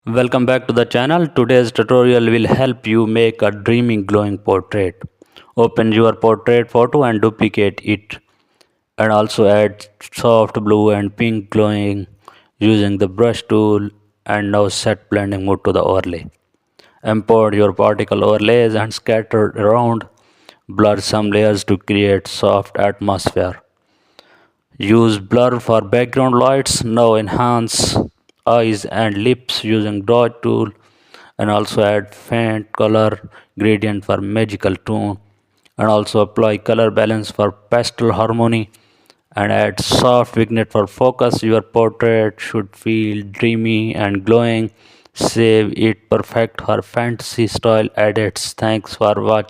Welcome back to the channel. Today's tutorial will help you make a dreamy glowing portrait. Open your portrait photo and duplicate it, and also add soft blue and pink glowing using the brush tool, and now set blending mode to the overlay. Import your particle overlays and scatter around. Blur some layers to create soft atmosphere. Use blur for background lights. Now enhance eyes and lips using dot tool, and also add faint color gradient for magical tone, and also apply color balance for pastel harmony, and add soft vignette for focus. Your portrait should feel dreamy and glowing. Save it perfect for fantasy style edits. Thanks for watching.